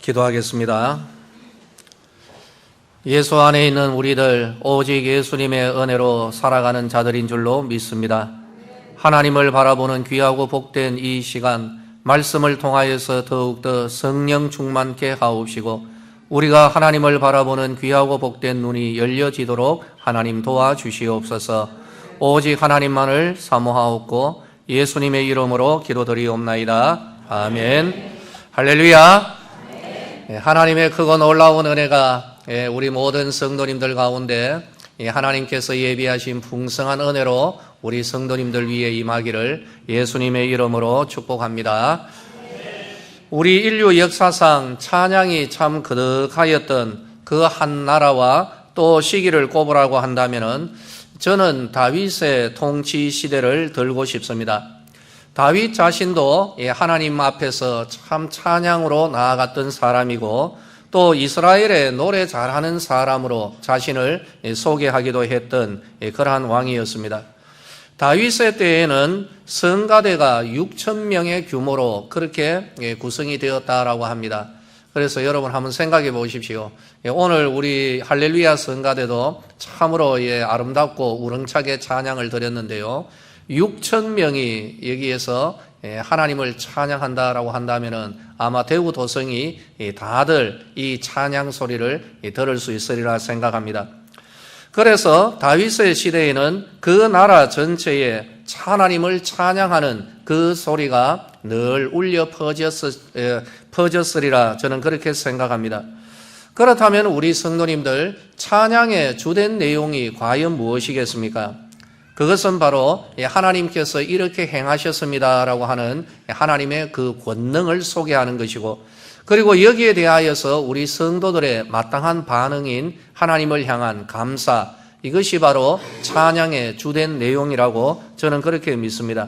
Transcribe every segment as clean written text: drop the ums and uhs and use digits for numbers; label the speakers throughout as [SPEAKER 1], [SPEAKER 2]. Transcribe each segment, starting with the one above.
[SPEAKER 1] 기도하겠습니다. 예수 안에 있는 우리들 오직 예수님의 은혜로 살아가는 자들인 줄로 믿습니다. 하나님을 바라보는 귀하고 복된 이 시간, 말씀을 통하여서 더욱더 성령 충만케 하옵시고 우리가 하나님을 바라보는 귀하고 복된 눈이 열려지도록 하나님 도와주시옵소서. 오직 하나님만을 사모하옵고 예수님의 이름으로 기도드리옵나이다. 아멘. 할렐루야. 하나님의 크고 놀라운 은혜가 우리 모든 성도님들 가운데 하나님께서 예비하신 풍성한 은혜로 우리 성도님들 위에 임하기를 예수님의 이름으로 축복합니다. 우리 인류 역사상 찬양이 참 그득하였던 그 한 나라와 또 시기를 꼽으라고 한다면은 저는 다윗의 통치 시대를 들고 싶습니다. 다윗 자신도 하나님 앞에서 참 찬양으로 나아갔던 사람이고 또 이스라엘의 노래 잘하는 사람으로 자신을 소개하기도 했던 그러한 왕이었습니다. 다윗의 때에는 성가대가 6,000명의 규모로 그렇게 구성이 되었다라고 합니다. 그래서 여러분 한번 생각해 보십시오. 오늘 우리 할렐루야 성가대도 참으로 아름답고 우렁차게 찬양을 드렸는데요. 6,000명이 여기에서 하나님을 찬양한다라고 한다면은 아마 대구 도성이 다들 이 찬양 소리를 들을 수 있으리라 생각합니다. 그래서 다윗의 시대에는 그 나라 전체에 하나님을 찬양하는 그 소리가 늘 울려 퍼졌으리라 저는 그렇게 생각합니다. 그렇다면 우리 성도님들 찬양의 주된 내용이 과연 무엇이겠습니까? 그것은 바로 하나님께서 이렇게 행하셨습니다라고 하는 하나님의 그 권능을 소개하는 것이고 그리고 여기에 대하여서 우리 성도들의 마땅한 반응인 하나님을 향한 감사, 이것이 바로 찬양의 주된 내용이라고 저는 그렇게 믿습니다.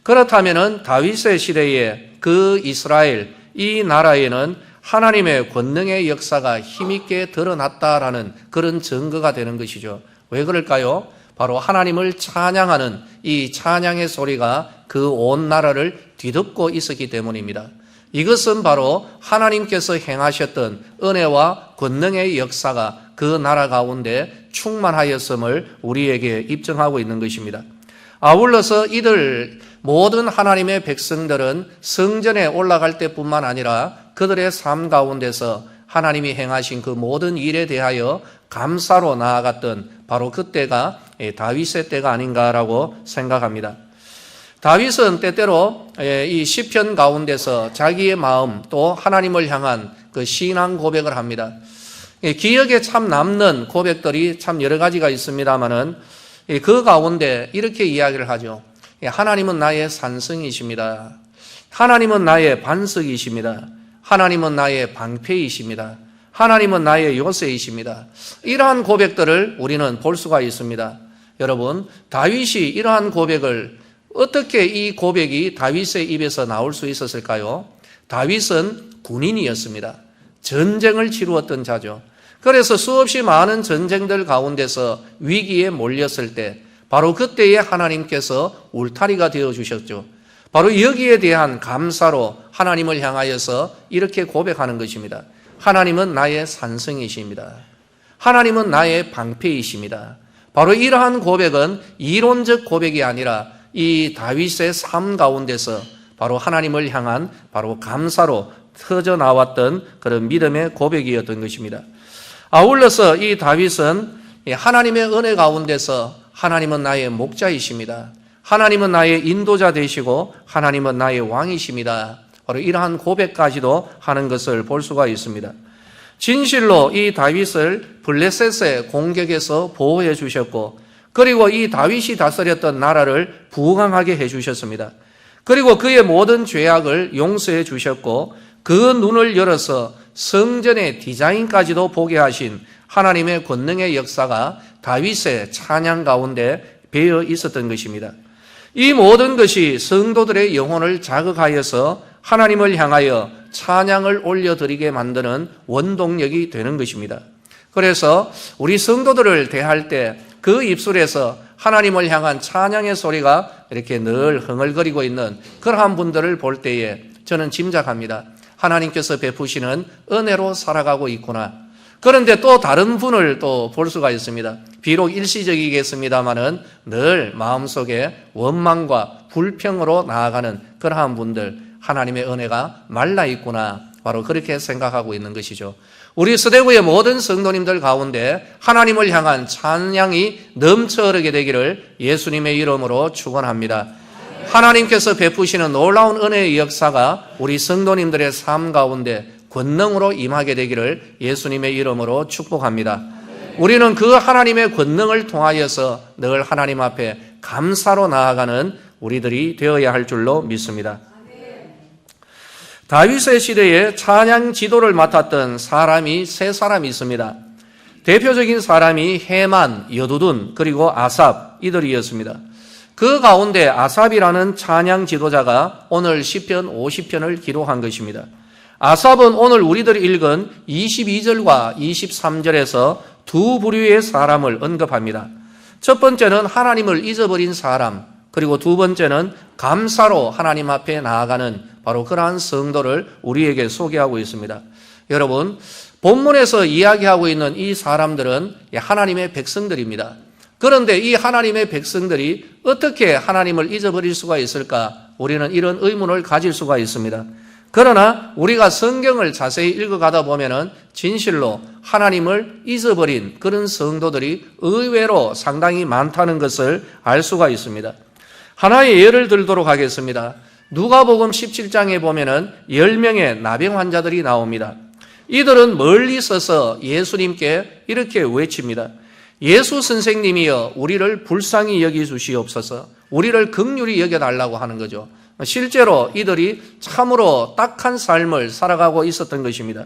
[SPEAKER 1] 그렇다면 다윗의 시대에 그 이스라엘, 이 나라에는 하나님의 권능의 역사가 힘있게 드러났다라는 그런 증거가 되는 것이죠. 왜 그럴까요? 바로 하나님을 찬양하는 이 찬양의 소리가 그 온 나라를 뒤덮고 있었기 때문입니다. 이것은 바로 하나님께서 행하셨던 은혜와 권능의 역사가 그 나라 가운데 충만하였음을 우리에게 입증하고 있는 것입니다. 아울러서 이들 모든 하나님의 백성들은 성전에 올라갈 때뿐만 아니라 그들의 삶 가운데서 하나님이 행하신 그 모든 일에 대하여 감사로 나아갔던 바로 그때가 다윗의 때가 아닌가라고 생각합니다. 다윗은 때때로 이 시편 가운데서 자기의 마음 또 하나님을 향한 그 신앙 고백을 합니다. 기억에 참 남는 고백들이 참 여러 가지가 있습니다만은 그 가운데 이렇게 이야기를 하죠. 하나님은 나의 산성이십니다. 하나님은 나의 반석이십니다. 하나님은 나의 방패이십니다. 하나님은 나의 요새이십니다. 이러한 고백들을 우리는 볼 수가 있습니다. 여러분, 다윗이 이러한 고백을 어떻게 이 고백이 다윗의 입에서 나올 수 있었을까요? 다윗은 군인이었습니다. 전쟁을 치루었던 자죠. 그래서 수없이 많은 전쟁들 가운데서 위기에 몰렸을 때 바로 그때에 하나님께서 울타리가 되어주셨죠. 바로 여기에 대한 감사로 하나님을 향하여서 이렇게 고백하는 것입니다. 하나님은 나의 산성이십니다. 하나님은 나의 방패이십니다. 바로 이러한 고백은 이론적 고백이 아니라 이 다윗의 삶 가운데서 바로 하나님을 향한 바로 감사로 터져 나왔던 그런 믿음의 고백이었던 것입니다. 아울러서 이 다윗은 하나님의 은혜 가운데서 하나님은 나의 목자이십니다. 하나님은 나의 인도자 되시고 하나님은 나의 왕이십니다. 바로 이러한 고백까지도 하는 것을 볼 수가 있습니다. 진실로 이 다윗을 블레셋의 공격에서 보호해 주셨고 그리고 이 다윗이 다스렸던 나라를 부강하게 해 주셨습니다. 그리고 그의 모든 죄악을 용서해 주셨고 그 눈을 열어서 성전의 디자인까지도 보게 하신 하나님의 권능의 역사가 다윗의 찬양 가운데 배어 있었던 것입니다. 이 모든 것이 성도들의 영혼을 자극하여서 하나님을 향하여 찬양을 올려드리게 만드는 원동력이 되는 것입니다. 그래서 우리 성도들을 대할 때 그 입술에서 하나님을 향한 찬양의 소리가 이렇게 늘 흥얼거리고 있는 그러한 분들을 볼 때에 저는 짐작합니다. 하나님께서 베푸시는 은혜로 살아가고 있구나. 그런데 또 다른 분을 또 볼 수가 있습니다. 비록 일시적이겠습니다마는 늘 마음속에 원망과 불평으로 나아가는 그러한 분들, 하나님의 은혜가 말라 있구나. 바로 그렇게 생각하고 있는 것이죠. 우리 서대구의 모든 성도님들 가운데 하나님을 향한 찬양이 넘쳐 흐르게 되기를 예수님의 이름으로 축원합니다. 하나님께서 베푸시는 놀라운 은혜의 역사가 우리 성도님들의 삶 가운데 권능으로 임하게 되기를 예수님의 이름으로 축복합니다. 우리는 그 하나님의 권능을 통하여서 늘 하나님 앞에 감사로 나아가는 우리들이 되어야 할 줄로 믿습니다. 다윗의 시대에 찬양 지도를 맡았던 사람이 세 사람이 있습니다. 대표적인 사람이 헤만, 여두둔, 그리고 아삽 이들이었습니다. 그 가운데 아삽이라는 찬양 지도자가 오늘 시편 50편을 기록한 것입니다. 아삽은 오늘 우리들이 읽은 22절과 23절에서 두 부류의 사람을 언급합니다. 첫 번째는 하나님을 잊어버린 사람, 그리고 두 번째는 감사로 하나님 앞에 나아가는 바로 그러한 성도를 우리에게 소개하고 있습니다. 여러분, 본문에서 이야기하고 있는 이 사람들은 하나님의 백성들입니다. 그런데 이 하나님의 백성들이 어떻게 하나님을 잊어버릴 수가 있을까? 우리는 이런 의문을 가질 수가 있습니다. 그러나 우리가 성경을 자세히 읽어가다 보면은 진실로 하나님을 잊어버린 그런 성도들이 의외로 상당히 많다는 것을 알 수가 있습니다. 하나의 예를 들도록 하겠습니다. 누가복음 17장에 보면은 10명의 나병 환자들이 나옵니다. 이들은 멀리 서서 예수님께 이렇게 외칩니다. 예수 선생님이여 우리를 불쌍히 여기주시옵소서. 우리를 긍휼히 여겨달라고 하는 거죠. 실제로 이들이 참으로 딱한 삶을 살아가고 있었던 것입니다.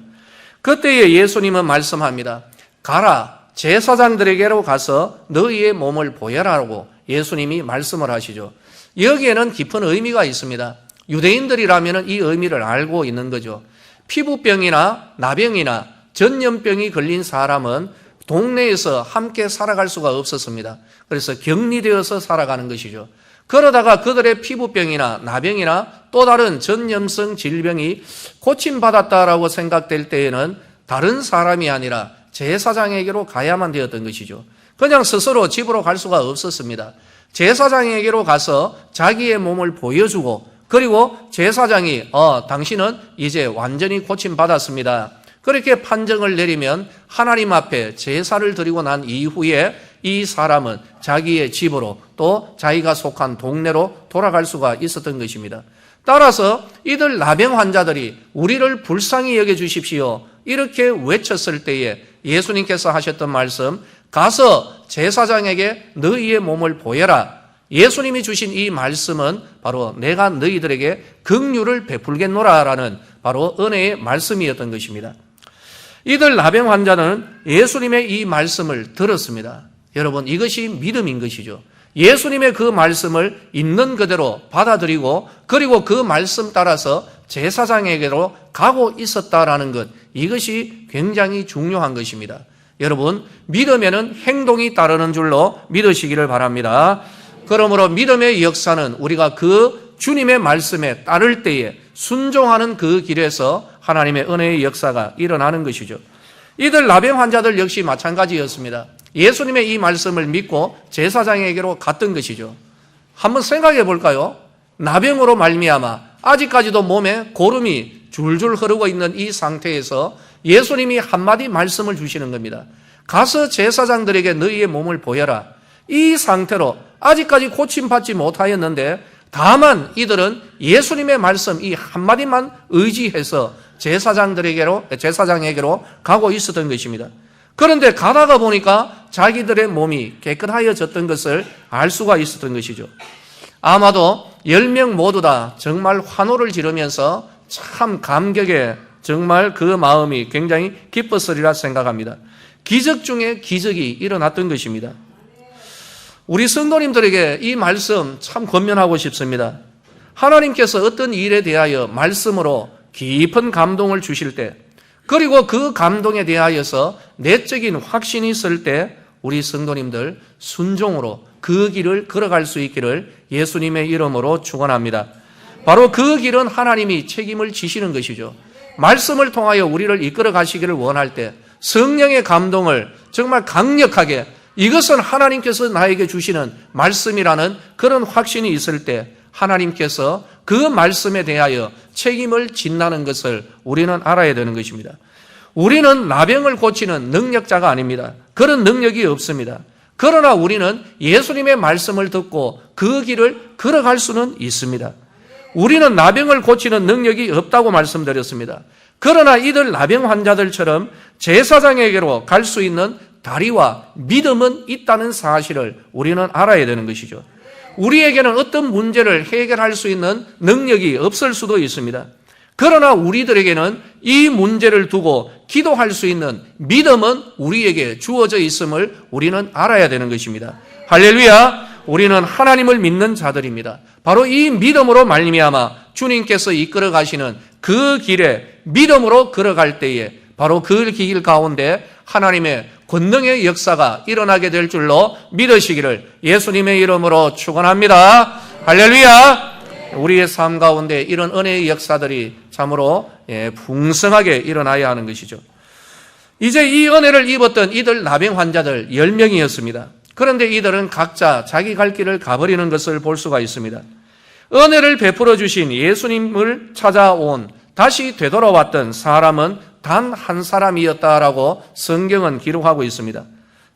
[SPEAKER 1] 그때에 예수님은 말씀합니다. 가라, 제사장들에게로 가서 너희의 몸을 보여라고 예수님이 말씀을 하시죠. 여기에는 깊은 의미가 있습니다. 유대인들이라면 이 의미를 알고 있는 거죠. 피부병이나 나병이나 전염병이 걸린 사람은 동네에서 함께 살아갈 수가 없었습니다. 그래서 격리되어서 살아가는 것이죠. 그러다가 그들의 피부병이나 나병이나 또 다른 전염성 질병이 고침받았다라고 생각될 때에는 다른 사람이 아니라 제사장에게로 가야만 되었던 것이죠. 그냥 스스로 집으로 갈 수가 없었습니다. 제사장에게로 가서 자기의 몸을 보여주고 그리고 제사장이 당신은 이제 완전히 고침받았습니다. 그렇게 판정을 내리면 하나님 앞에 제사를 드리고 난 이후에 이 사람은 자기의 집으로 또 자기가 속한 동네로 돌아갈 수가 있었던 것입니다. 따라서 이들 나병 환자들이 우리를 불쌍히 여겨주십시오 이렇게 외쳤을 때에 예수님께서 하셨던 말씀, 가서 제사장에게 너희의 몸을 보여라. 예수님이 주신 이 말씀은 바로 내가 너희들에게 긍휼을 베풀겠노라라는 바로 은혜의 말씀이었던 것입니다. 이들 나병 환자는 예수님의 이 말씀을 들었습니다. 여러분, 이것이 믿음인 것이죠. 예수님의 그 말씀을 있는 그대로 받아들이고 그리고 그 말씀 따라서 제사장에게로 가고 있었다라는 것, 이것이 굉장히 중요한 것입니다. 여러분, 믿음에는 행동이 따르는 줄로 믿으시기를 바랍니다. 그러므로 믿음의 역사는 우리가 그 주님의 말씀에 따를 때에 순종하는 그 길에서 하나님의 은혜의 역사가 일어나는 것이죠. 이들 나병 환자들 역시 마찬가지였습니다. 예수님의 이 말씀을 믿고 제사장에게로 갔던 것이죠. 한번 생각해 볼까요? 나병으로 말미암아 아직까지도 몸에 고름이 줄줄 흐르고 있는 이 상태에서 예수님이 한마디 말씀을 주시는 겁니다. 가서 제사장들에게 너희의 몸을 보여라. 이 상태로 아직까지 고침받지 못하였는데 다만 이들은 예수님의 말씀 이 한마디만 의지해서 제사장에게로 가고 있었던 것입니다. 그런데 가다가 보니까 자기들의 몸이 깨끗하여졌던 것을 알 수가 있었던 것이죠. 아마도 10명 모두 다 정말 환호를 지르면서 참 감격에 정말 그 마음이 굉장히 기뻤으리라 생각합니다. 기적 중에 기적이 일어났던 것입니다. 우리 성도님들에게 이 말씀 참 권면하고 싶습니다. 하나님께서 어떤 일에 대하여 말씀으로 깊은 감동을 주실 때, 그리고 그 감동에 대하여서 내적인 확신이 있을 때 우리 성도님들 순종으로 그 길을 걸어갈 수 있기를 예수님의 이름으로 축원합니다. 바로 그 길은 하나님이 책임을 지시는 것이죠. 말씀을 통하여 우리를 이끌어 가시기를 원할 때 성령의 감동을 정말 강력하게 이것은 하나님께서 나에게 주시는 말씀이라는 그런 확신이 있을 때 하나님께서 그 말씀에 대하여 책임을 진다는 것을 우리는 알아야 되는 것입니다. 우리는 나병을 고치는 능력자가 아닙니다. 그런 능력이 없습니다. 그러나 우리는 예수님의 말씀을 듣고 그 길을 걸어갈 수는 있습니다. 우리는 나병을 고치는 능력이 없다고 말씀드렸습니다. 그러나 이들 나병 환자들처럼 제사장에게로 갈 수 있는 다리와 믿음은 있다는 사실을 우리는 알아야 되는 것이죠. 우리에게는 어떤 문제를 해결할 수 있는 능력이 없을 수도 있습니다. 그러나 우리들에게는 이 문제를 두고 기도할 수 있는 믿음은 우리에게 주어져 있음을 우리는 알아야 되는 것입니다. 할렐루야! 우리는 하나님을 믿는 자들입니다. 바로 이 믿음으로 말미암아 주님께서 이끌어 가시는 그 길에 믿음으로 걸어갈 때에 바로 그 길 가운데 하나님의 권능의 역사가 일어나게 될 줄로 믿으시기를 예수님의 이름으로 축원합니다. 할렐루야! 우리의 삶 가운데 이런 은혜의 역사들이 참으로 풍성하게 일어나야 하는 것이죠. 이제 이 은혜를 입었던 이들 나병 환자들 10명이었습니다. 그런데 이들은 각자 자기 갈 길을 가버리는 것을 볼 수가 있습니다. 은혜를 베풀어 주신 예수님을 찾아온 다시 되돌아왔던 사람은 단 한 사람이었다라고 성경은 기록하고 있습니다.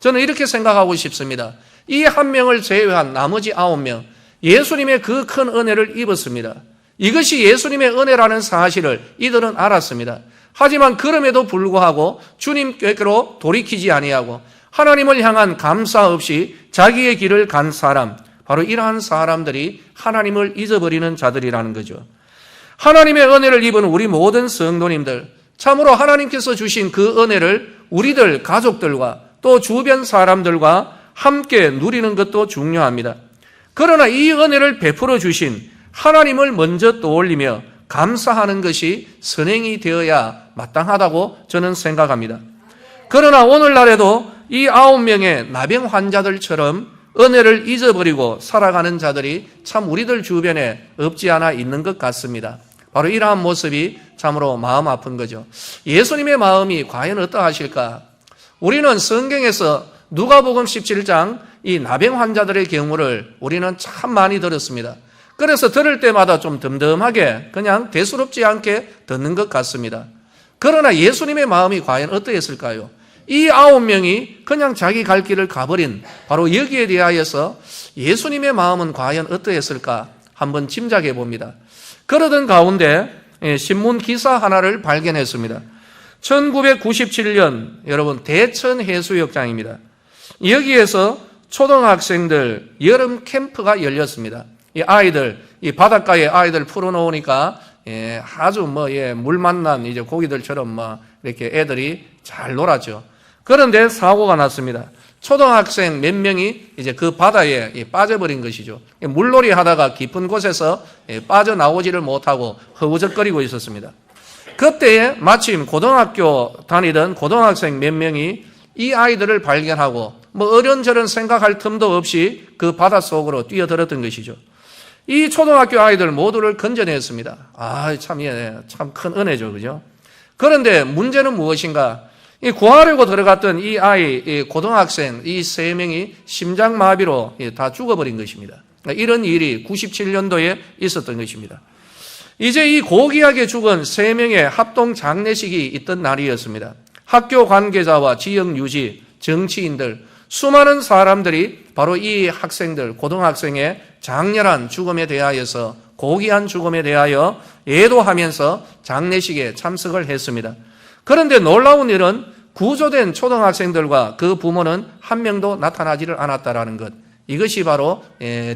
[SPEAKER 1] 저는 이렇게 생각하고 싶습니다. 이 한 명을 제외한 나머지 9명 예수님의 그 큰 은혜를 입었습니다. 이것이 예수님의 은혜라는 사실을 이들은 알았습니다. 하지만 그럼에도 불구하고 주님께로 돌이키지 아니하고 하나님을 향한 감사 없이 자기의 길을 간 사람, 바로 이러한 사람들이 하나님을 잊어버리는 자들이라는 거죠. 하나님의 은혜를 입은 우리 모든 성도님들, 참으로 하나님께서 주신 그 은혜를 우리들 가족들과 또 주변 사람들과 함께 누리는 것도 중요합니다. 그러나 이 은혜를 베풀어 주신 하나님을 먼저 떠올리며 감사하는 것이 선행이 되어야 마땅하다고 저는 생각합니다. 그러나 오늘날에도 이 9명의 나병 환자들처럼 은혜를 잊어버리고 살아가는 자들이 참 우리들 주변에 없지 않아 있는 것 같습니다. 바로 이러한 모습이 참으로 마음 아픈 거죠. 예수님의 마음이 과연 어떠하실까? 우리는 성경에서 누가복음 17장 이 나병 환자들의 경우를 우리는 참 많이 들었습니다. 그래서 들을 때마다 좀 덤덤하게 그냥 대수롭지 않게 듣는 것 같습니다. 그러나 예수님의 마음이 과연 어떠했을까요? 이 9명이 그냥 자기 갈 길을 가버린 바로 여기에 대하여서 예수님의 마음은 과연 어떠했을까? 한번 짐작해 봅니다. 그러던 가운데 신문 기사 하나를 발견했습니다. 1997년 여러분 대천 해수욕장입니다. 여기에서 초등학생들 여름 캠프가 열렸습니다. 이 아이들, 이 바닷가에 아이들 풀어놓으니까 아주 물 만난 이제 고기들처럼 이렇게 애들이 잘 놀았죠. 그런데 사고가 났습니다. 초등학생 몇 명이 이제 그 바다에 빠져버린 것이죠. 물놀이 하다가 깊은 곳에서 빠져나오지를 못하고 허우적거리고 있었습니다. 그때에 마침 고등학교 다니던 고등학생 몇 명이 이 아이들을 발견하고 어련저런 생각할 틈도 없이 그 바닷속으로 뛰어들었던 것이죠. 이 초등학교 아이들 모두를 건져냈습니다. 참 큰 은혜죠. 그죠? 그런데 문제는 무엇인가? 이 구하려고 들어갔던 이 아이, 이 고등학생, 이 3명이 심장마비로 다 죽어버린 것입니다. 이런 일이 97년도에 있었던 것입니다. 이제 이 고귀하게 죽은 3명의 합동 장례식이 있던 날이었습니다. 학교 관계자와 지역 유지, 정치인들, 수많은 사람들이 바로 이 학생들, 고등학생의 장렬한 죽음에 대하여서 고귀한 죽음에 대하여 애도하면서 장례식에 참석을 했습니다. 그런데 놀라운 일은 구조된 초등학생들과 그 부모는 한 명도 나타나지를 않았다라는 것. 이것이 바로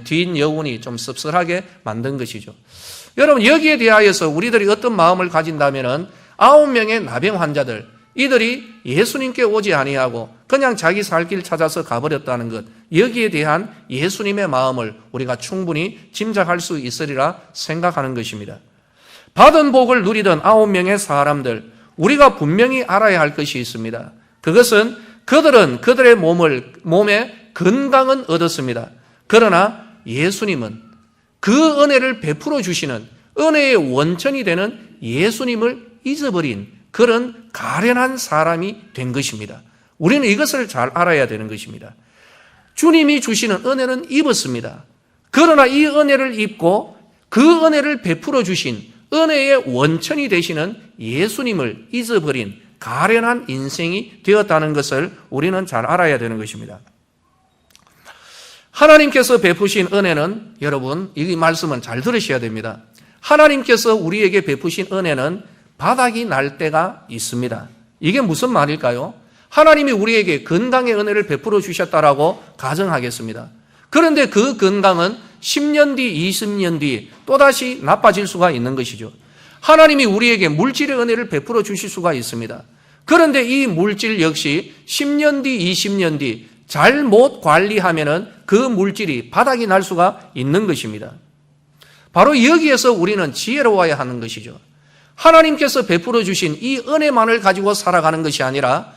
[SPEAKER 1] 뒷여운이 좀 씁쓸하게 만든 것이죠. 여러분 여기에 대하여서 우리들이 어떤 마음을 가진다면은 9명의 나병 환자들 이들이 예수님께 오지 아니하고 그냥 자기 살 길 찾아서 가버렸다는 것, 여기에 대한 예수님의 마음을 우리가 충분히 짐작할 수 있으리라 생각하는 것입니다. 받은 복을 누리던 9명의 사람들, 우리가 분명히 알아야 할 것이 있습니다. 그것은 그들은 그들의 몸에 건강은 얻었습니다. 그러나 예수님은 그 은혜를 베풀어 주시는 은혜의 원천이 되는 예수님을 잊어버린 그런 가련한 사람이 된 것입니다. 우리는 이것을 잘 알아야 되는 것입니다. 주님이 주시는 은혜는 입었습니다. 그러나 이 은혜를 입고 그 은혜를 베풀어 주신 은혜의 원천이 되시는 예수님을 잊어버린 가련한 인생이 되었다는 것을 우리는 잘 알아야 되는 것입니다. 하나님께서 베푸신 은혜는, 여러분, 이 말씀은 잘 들으셔야 됩니다. 하나님께서 우리에게 베푸신 은혜는 바닥이 날 때가 있습니다. 이게 무슨 말일까요? 하나님이 우리에게 건강의 은혜를 베풀어 주셨다라고 가정하겠습니다. 그런데 그 건강은 10년 뒤, 20년 뒤 또다시 나빠질 수가 있는 것이죠. 하나님이 우리에게 물질의 은혜를 베풀어 주실 수가 있습니다. 그런데 이 물질 역시 10년 뒤, 20년 뒤 잘못 관리하면은 그 물질이 바닥이 날 수가 있는 것입니다. 바로 여기에서 우리는 지혜로워야 하는 것이죠. 하나님께서 베풀어 주신 이 은혜만을 가지고 살아가는 것이 아니라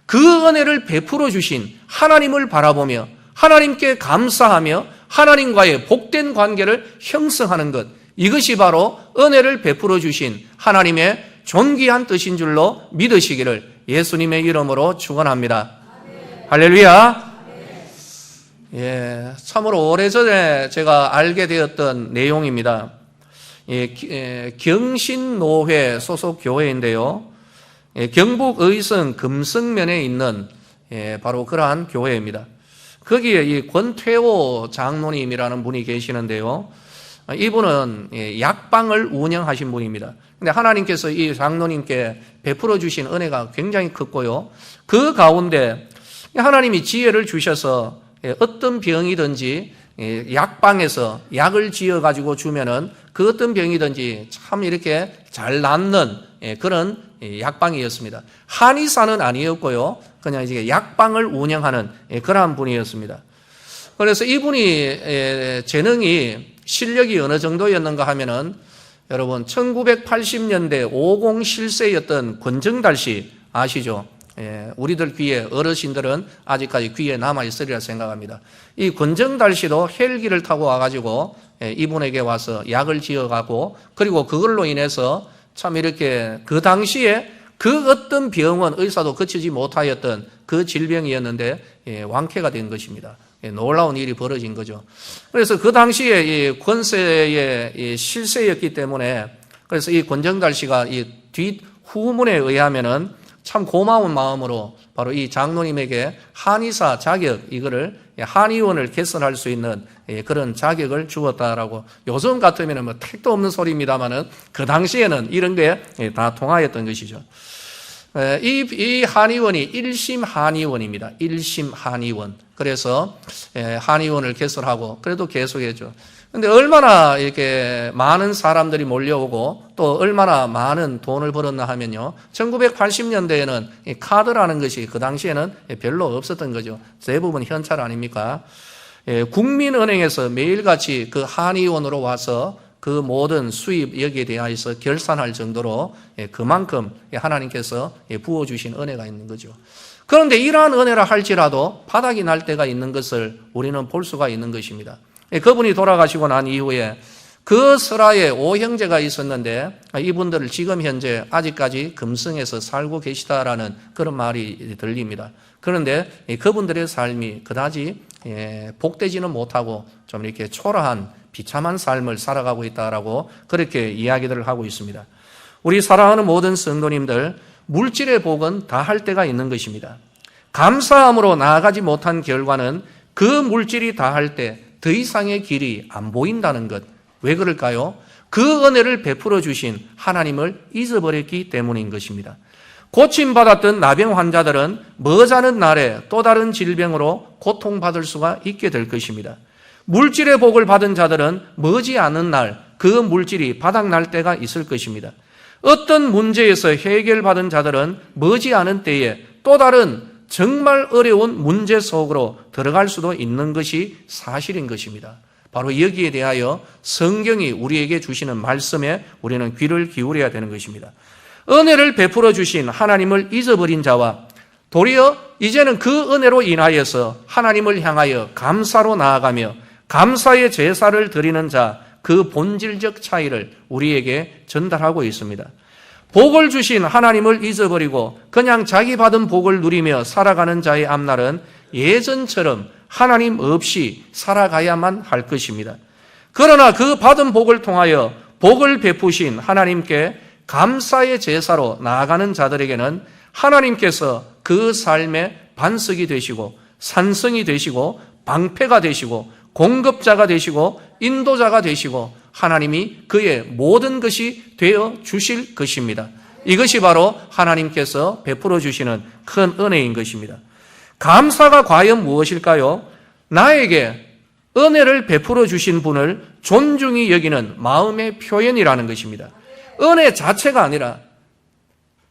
[SPEAKER 1] 그 은혜를 베풀어 주신 하나님을 바라보며 하나님께 감사하며 하나님과의 복된 관계를 형성하는 것, 이것이 바로 은혜를 베풀어 주신 하나님의 존귀한 뜻인 줄로 믿으시기를 예수님의 이름으로 축원합니다. 할렐루야. 예, 참으로 오래전에 제가 알게 되었던 내용입니다. 경신노회 소속 교회인데요. 경북 의성 금성면에 있는 바로 그러한 교회입니다. 거기에 이 권태호 장로님이라는 분이 계시는데요. 이분은 약방을 운영하신 분입니다. 근데 하나님께서 이 장로님께 베풀어 주신 은혜가 굉장히 컸고요. 그 가운데 하나님이 지혜를 주셔서 어떤 병이든지 약방에서 약을 지어 가지고 주면은 그 어떤 병이든지 참 이렇게 잘 낫는 그런 약방이었습니다. 한의사는 아니었고요. 그냥 이제 약방을 운영하는 그러한 분이었습니다. 그래서 이분이 재능이 실력이 어느 정도였는가 하면은 여러분 1980년대 50 실세였던 권정달 씨 아시죠? 우리들 귀에 어르신들은 아직까지 귀에 남아있으리라 생각합니다. 이 권정달 씨도 헬기를 타고 와가지고 이분에게 와서 약을 지어가고 그리고 그걸로 인해서 참 이렇게 그 당시에 그 어떤 병은 의사도 고치지 못하였던 그 질병이었는데 완쾌가 된 것입니다. 놀라운 일이 벌어진 거죠. 그래서 그 당시에 이 권세의 실세였기 때문에 그래서 이 권정달 씨가 이 뒷 후문에 의하면은 참 고마운 마음으로 바로 이 장로님에게 한의사 자격, 이거를 한의원을 개설할 수 있는 그런 자격을 주었다라고, 요즘 같으면 뭐 택도 없는 소리입니다만은 그 당시에는 이런 게 다 통하였던 것이죠. 이 한의원이 1심 한의원입니다. 1심 한의원. 그래서 한의원을 개설하고 그래도 계속했죠. 근데 얼마나 이렇게 많은 사람들이 몰려오고 또 얼마나 많은 돈을 벌었나 하면요. 1980년대에는 이 카드라는 것이 그 당시에는 별로 없었던 거죠. 대부분 현찰 아닙니까? 국민은행에서 매일같이 그 한의원으로 와서 그 모든 수입 여기에 대하여서 결산할 정도로 그만큼 하나님께서 부어주신 은혜가 있는 거죠. 그런데 이러한 은혜라 할지라도 바닥이 날 때가 있는 것을 우리는 볼 수가 있는 것입니다. 그분이 돌아가시고 난 이후에 그 설화에 5형제가 있었는데 이분들을 지금 현재 아직까지 금성에서 살고 계시다라는 그런 말이 들립니다. 그런데 그분들의 삶이 그다지 복되지는 못하고 좀 이렇게 초라한 비참한 삶을 살아가고 있다라고 그렇게 이야기들을 하고 있습니다. 우리 사랑하는 모든 성도님들, 물질의 복은 다 할 때가 있는 것입니다. 감사함으로 나아가지 못한 결과는 그 물질이 다 할 때 더 이상의 길이 안 보인다는 것. 왜 그럴까요? 그 은혜를 베풀어 주신 하나님을 잊어버렸기 때문인 것입니다. 고침받았던 나병 환자들은 머지않은 날에 또 다른 질병으로 고통받을 수가 있게 될 것입니다. 물질의 복을 받은 자들은 머지않은 날 그 물질이 바닥날 때가 있을 것입니다. 어떤 문제에서 해결받은 자들은 머지않은 때에 또 다른 정말 어려운 문제 속으로 들어갈 수도 있는 것이 사실인 것입니다. 바로 여기에 대하여 성경이 우리에게 주시는 말씀에 우리는 귀를 기울여야 되는 것입니다. 은혜를 베풀어 주신 하나님을 잊어버린 자와 도리어 이제는 그 은혜로 인하여서 하나님을 향하여 감사로 나아가며 감사의 제사를 드리는 자, 그 본질적 차이를 우리에게 전달하고 있습니다. 복을 주신 하나님을 잊어버리고 그냥 자기 받은 복을 누리며 살아가는 자의 앞날은 예전처럼 하나님 없이 살아가야만 할 것입니다. 그러나 그 받은 복을 통하여 복을 베푸신 하나님께 감사의 제사로 나아가는 자들에게는 하나님께서 그 삶의 반석이 되시고 산성이 되시고 방패가 되시고 공급자가 되시고 인도자가 되시고 하나님이 그의 모든 것이 되어 주실 것입니다. 이것이 바로 하나님께서 베풀어 주시는 큰 은혜인 것입니다. 감사가 과연 무엇일까요? 나에게 은혜를 베풀어 주신 분을 존중히 여기는 마음의 표현이라는 것입니다. 은혜 자체가 아니라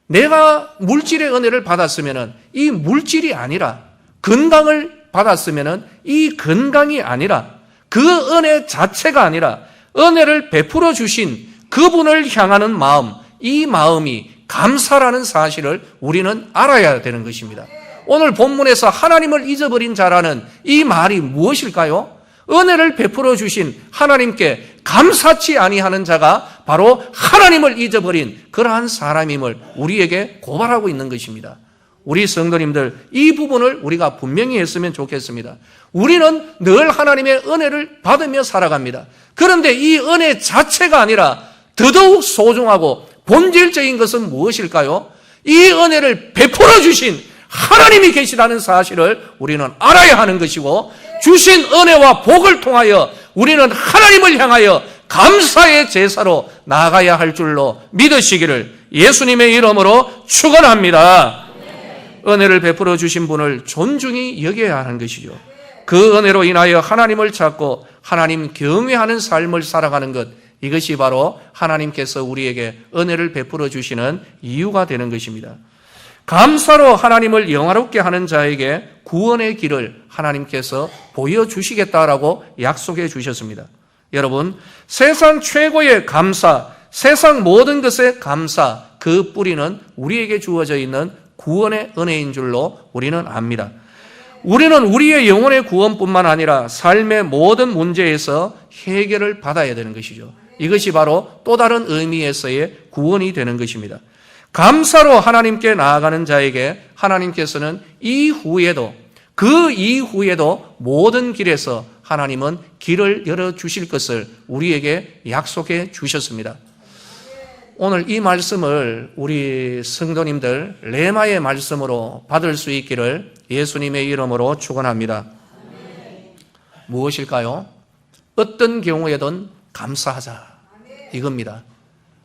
[SPEAKER 1] 내가 물질의 은혜를 받았으면 이 물질이 아니라 건강을 받았으면 이 건강이 아니라 그 은혜 자체가 아니라 은혜를 베풀어 주신 그분을 향하는 마음, 이 마음이 감사라는 사실을 우리는 알아야 되는 것입니다. 오늘 본문에서 하나님을 잊어버린 자라는 이 말이 무엇일까요? 은혜를 베풀어 주신 하나님께 감사치 아니하는 자가 바로 하나님을 잊어버린 그러한 사람임을 우리에게 고발하고 있는 것입니다. 우리 성도님들, 이 부분을 우리가 분명히 했으면 좋겠습니다. 우리는 늘 하나님의 은혜를 받으며 살아갑니다. 그런데 이 은혜 자체가 아니라 더더욱 소중하고 본질적인 것은 무엇일까요? 이 은혜를 베풀어 주신 하나님이 계시다는 사실을 우리는 알아야 하는 것이고, 주신 은혜와 복을 통하여 우리는 하나님을 향하여 감사의 제사로 나아가야 할 줄로 믿으시기를 예수님의 이름으로 축원합니다. 은혜를 베풀어 주신 분을 존중히 여겨야 하는 것이죠. 그 은혜로 인하여 하나님을 찾고 하나님 경외하는 삶을 살아가는 것, 이것이 바로 하나님께서 우리에게 은혜를 베풀어 주시는 이유가 되는 것입니다. 감사로 하나님을 영화롭게 하는 자에게 구원의 길을 하나님께서 보여주시겠다라고 약속해 주셨습니다. 여러분, 세상 최고의 감사, 세상 모든 것의 감사, 그 뿌리는 우리에게 주어져 있는 구원의 은혜인 줄로 우리는 압니다. 우리는 우리의 영혼의 구원뿐만 아니라 삶의 모든 문제에서 해결을 받아야 되는 것이죠. 이것이 바로 또 다른 의미에서의 구원이 되는 것입니다. 감사로 하나님께 나아가는 자에게 하나님께서는 그 이후에도 모든 길에서 하나님은 길을 열어주실 것을 우리에게 약속해 주셨습니다. 오늘 이 말씀을 우리 성도님들 레마의 말씀으로 받을 수 있기를 예수님의 이름으로 축원합니다. 무엇일까요? 어떤 경우에든 감사하자, 이겁니다.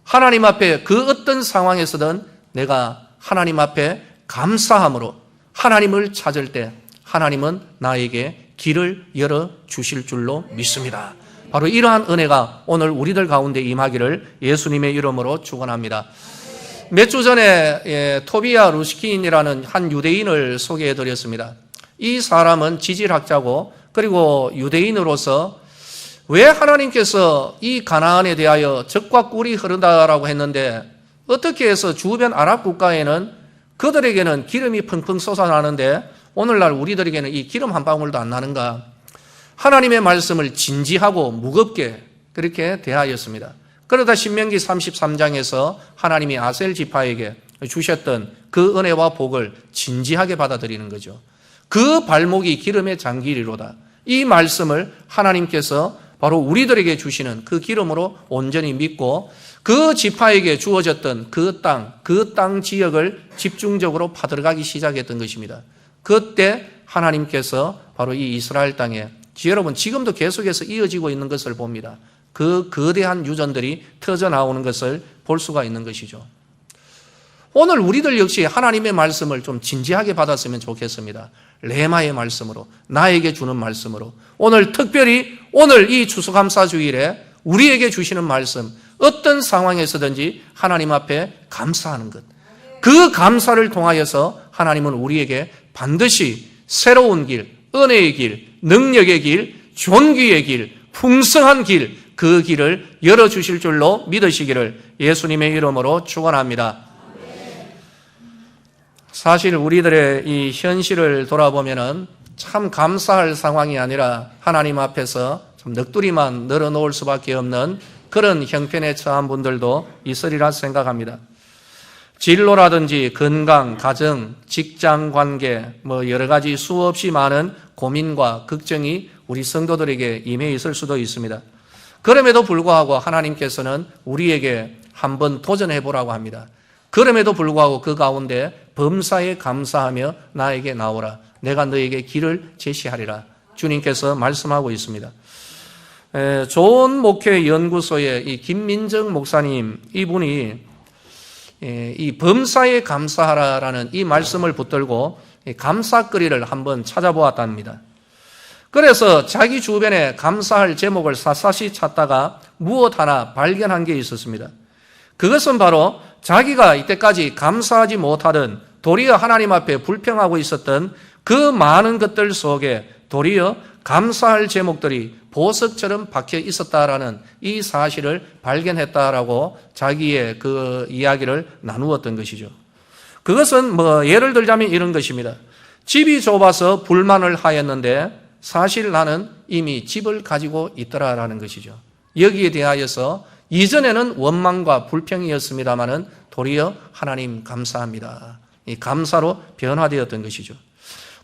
[SPEAKER 1] 하나님 앞에 그 어떤 상황에서든 내가 하나님 앞에 감사함으로 하나님을 찾을 때 하나님은 나에게 길을 열어주실 줄로 믿습니다. 바로 이러한 은혜가 오늘 우리들 가운데 임하기를 예수님의 이름으로 축원합니다. 몇 주 전에 토비아 루스킨이라는 한 유대인을 소개해 드렸습니다. 이 사람은 지질학자고 그리고 유대인으로서 왜 하나님께서 이 가나안에 대하여 젖과 꿀이 흐른다라고 했는데 어떻게 해서 주변 아랍 국가에는 그들에게는 기름이 펑펑 솟아나는데 오늘날 우리들에게는 이 기름 한 방울도 안 나는가? 하나님의 말씀을 진지하고 무겁게 그렇게 대하였습니다. 그러다 신명기 33장에서 하나님이 아셀 지파에게 주셨던 그 은혜와 복을 진지하게 받아들이는 거죠. 그 발목이 기름의 장길이로다. 이 말씀을 하나님께서 바로 우리들에게 주시는 그 기름으로 온전히 믿고 그 지파에게 주어졌던 그 땅 지역을 집중적으로 파들어가기 시작했던 것입니다. 그때 하나님께서 바로 이 이스라엘 땅에 여러분 지금도 계속해서 이어지고 있는 것을 봅니다. 그 거대한 유전들이 터져 나오는 것을 볼 수가 있는 것이죠. 오늘 우리들 역시 하나님의 말씀을 좀 진지하게 받았으면 좋겠습니다. 레마의 말씀으로, 나에게 주는 말씀으로, 오늘 특별히 오늘 이 추수감사주일에 우리에게 주시는 말씀, 어떤 상황에서든지 하나님 앞에 감사하는 것, 그 감사를 통하여서 하나님은 우리에게 반드시 새로운 길, 은혜의 길, 능력의 길, 존귀의 길, 풍성한 길, 그 길을 열어주실 줄로 믿으시기를 예수님의 이름으로 축원합니다. 사실 우리들의 이 현실을 돌아보면은 참 감사할 상황이 아니라 하나님 앞에서 좀 넋두리만 늘어놓을 수밖에 없는 그런 형편에 처한 분들도 있으리라 생각합니다. 진로라든지 건강, 가정, 직장 관계, 여러 가지 수없이 많은 고민과 걱정이 우리 성도들에게 임해 있을 수도 있습니다. 그럼에도 불구하고 하나님께서는 우리에게 한번 도전해 보라고 합니다. 그럼에도 불구하고 그 가운데 범사에 감사하며 나에게 나오라. 내가 너에게 길을 제시하리라. 주님께서 말씀하고 있습니다. 좋은 목회 연구소의 이 김민정 목사님, 이분이 이 범사에 감사하라라는 이 말씀을 붙들고 감사거리를 한번 찾아보았답니다. 그래서 자기 주변에 감사할 제목을 샅샅이 찾다가 무엇 하나 발견한 게 있었습니다. 그것은 바로 자기가 이때까지 감사하지 못하던, 도리어 하나님 앞에 불평하고 있었던 그 많은 것들 속에 도리어 감사할 제목들이 보석처럼 박혀 있었다라는 이 사실을 발견했다라고 자기의 그 이야기를 나누었던 것이죠. 그것은 예를 들자면 이런 것입니다. 집이 좁아서 불만을 하였는데 사실 나는 이미 집을 가지고 있더라라는 것이죠. 여기에 대하여서 이전에는 원망과 불평이었습니다마는 도리어 하나님 감사합니다. 이 감사로 변화되었던 것이죠.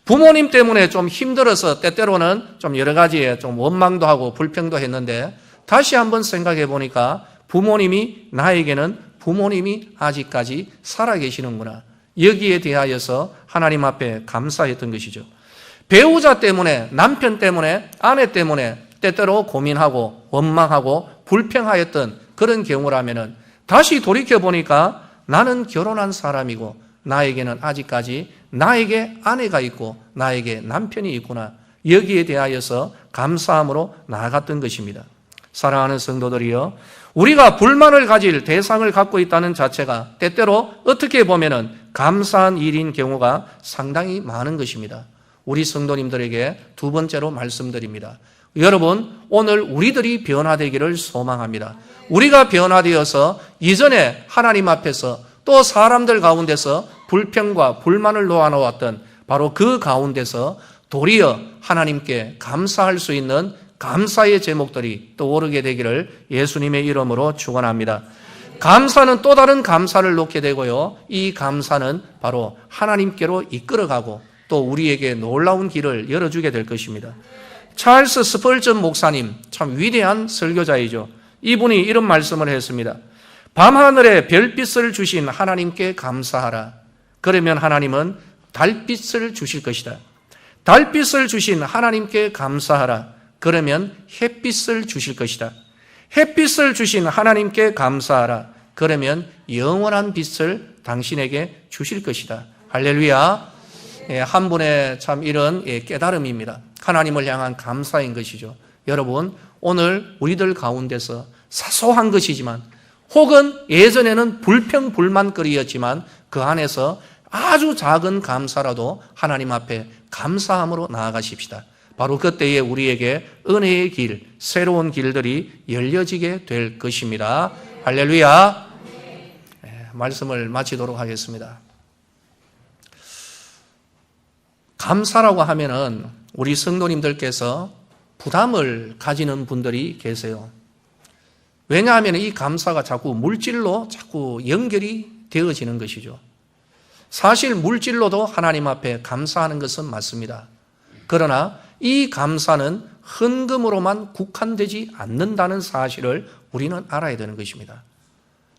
[SPEAKER 1] 부모님 때문에 좀 힘들어서 때때로는 좀 여러 가지에 좀 원망도 하고 불평도 했는데 다시 한번 생각해 보니까 나에게는 부모님이 아직까지 살아계시는구나. 여기에 대하여서 하나님 앞에 감사했던 것이죠. 배우자 때문에, 남편 때문에, 아내 때문에 때때로 고민하고 원망하고 불평하였던 그런 경우라면은 다시 돌이켜 보니까 나는 결혼한 사람이고 나에게는 아직까지 나에게 아내가 있고 나에게 남편이 있구나. 여기에 대하여서 감사함으로 나아갔던 것입니다. 사랑하는 성도들이여, 우리가 불만을 가질 대상을 갖고 있다는 자체가 때때로 어떻게 보면은 감사한 일인 경우가 상당히 많은 것입니다. 우리 성도님들에게 두 번째로 말씀드립니다. 여러분, 오늘 우리들이 변화되기를 소망합니다. 우리가 변화되어서 이전에 하나님 앞에서 또 사람들 가운데서 불평과 불만을 놓아놓았던 바로 그 가운데서 도리어 하나님께 감사할 수 있는 감사의 제목들이 떠오르게 되기를 예수님의 이름으로 축원합니다. 감사는 또 다른 감사를 놓게 되고요. 이 감사는 바로 하나님께로 이끌어가고 또 우리에게 놀라운 길을 열어주게 될 것입니다. 찰스 스펄전 목사님, 참 위대한 설교자이죠. 이분이 이런 말씀을 했습니다. 밤하늘에 별빛을 주신 하나님께 감사하라. 그러면 하나님은 달빛을 주실 것이다. 달빛을 주신 하나님께 감사하라. 그러면 햇빛을 주실 것이다. 햇빛을 주신 하나님께 감사하라. 그러면 영원한 빛을 당신에게 주실 것이다. 할렐루야. 한 분의 참 이런 깨달음입니다. 하나님을 향한 감사인 것이죠. 여러분, 오늘 우리들 가운데서 사소한 것이지만 혹은 예전에는 불평 불만거리였지만 그 안에서 아주 작은 감사라도 하나님 앞에 감사함으로 나아가십시다. 바로 그때에 우리에게 은혜의 길, 새로운 길들이 열려지게 될 것입니다. 할렐루야. 말씀을 마치도록 하겠습니다. 감사라고 하면은 우리 성도님들께서 부담을 가지는 분들이 계세요. 왜냐하면 이 감사가 자꾸 물질로 자꾸 연결이 되어지는 것이죠. 사실 물질로도 하나님 앞에 감사하는 것은 맞습니다. 그러나 이 감사는 헌금으로만 국한되지 않는다는 사실을 우리는 알아야 되는 것입니다.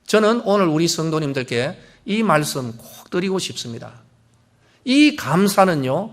[SPEAKER 1] 저는 오늘 우리 성도님들께 이 말씀 꼭 드리고 싶습니다. 이 감사는요,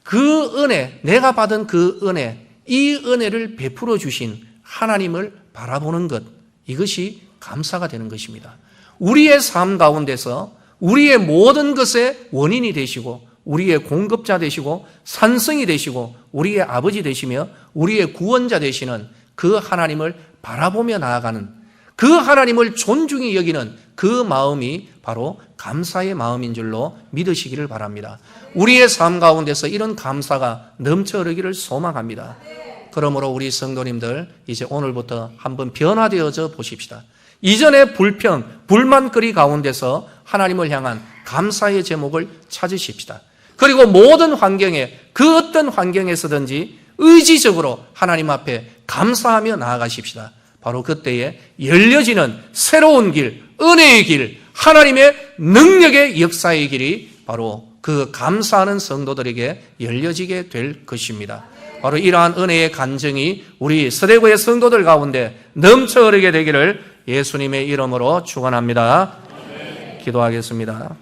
[SPEAKER 1] 그 은혜, 내가 받은 그 은혜, 이 은혜를 베풀어 주신 하나님을 바라보는 것, 이것이 감사가 되는 것입니다. 우리의 삶 가운데서 우리의 모든 것의 원인이 되시고 우리의 공급자 되시고 산성이 되시고 우리의 아버지 되시며 우리의 구원자 되시는 그 하나님을 바라보며 나아가는, 그 하나님을 존중히 여기는 그 마음이 바로 감사의 마음인 줄로 믿으시기를 바랍니다. 우리의 삶 가운데서 이런 감사가 넘쳐 흐르기를 소망합니다. 그러므로 우리 성도님들, 이제 오늘부터 한번 변화되어져 보십시다. 이전의 불평, 불만거리 가운데서 하나님을 향한 감사의 제목을 찾으십시다. 그리고 모든 환경에, 그 어떤 환경에서든지 의지적으로 하나님 앞에 감사하며 나아가십시다. 바로 그때에 열려지는 새로운 길, 은혜의 길, 하나님의 능력의 역사의 길이 바로 그 감사하는 성도들에게 열려지게 될 것입니다. 바로 이러한 은혜의 간증이 우리 서대구의 성도들 가운데 넘쳐 흐르게 되기를 예수님의 이름으로 축원합니다. 기도하겠습니다.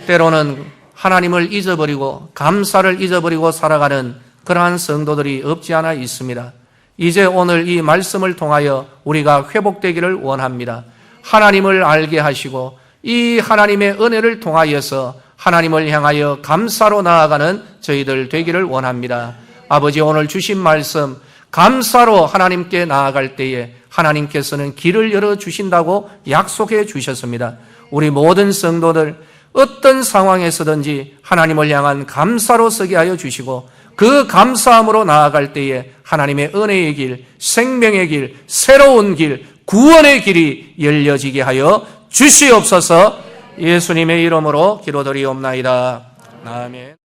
[SPEAKER 1] 때로는 하나님을 잊어버리고 감사를 잊어버리고 살아가는 그러한 성도들이 없지 않아 있습니다. 이제 오늘 이 말씀을 통하여 우리가 회복되기를 원합니다. 하나님을 알게 하시고 이 하나님의 은혜를 통하여서 하나님을 향하여 감사로 나아가는 저희들 되기를 원합니다. 아버지, 오늘 주신 말씀 감사로 하나님께 나아갈 때에 하나님께서는 길을 열어주신다고 약속해 주셨습니다. 우리 모든 성도들 어떤 상황에서든지 하나님을 향한 감사로 서게 하여 주시고 그 감사함으로 나아갈 때에 하나님의 은혜의 길, 생명의 길, 새로운 길, 구원의 길이 열려지게 하여 주시옵소서. 예수님의 이름으로 기도드리옵나이다. 아멘.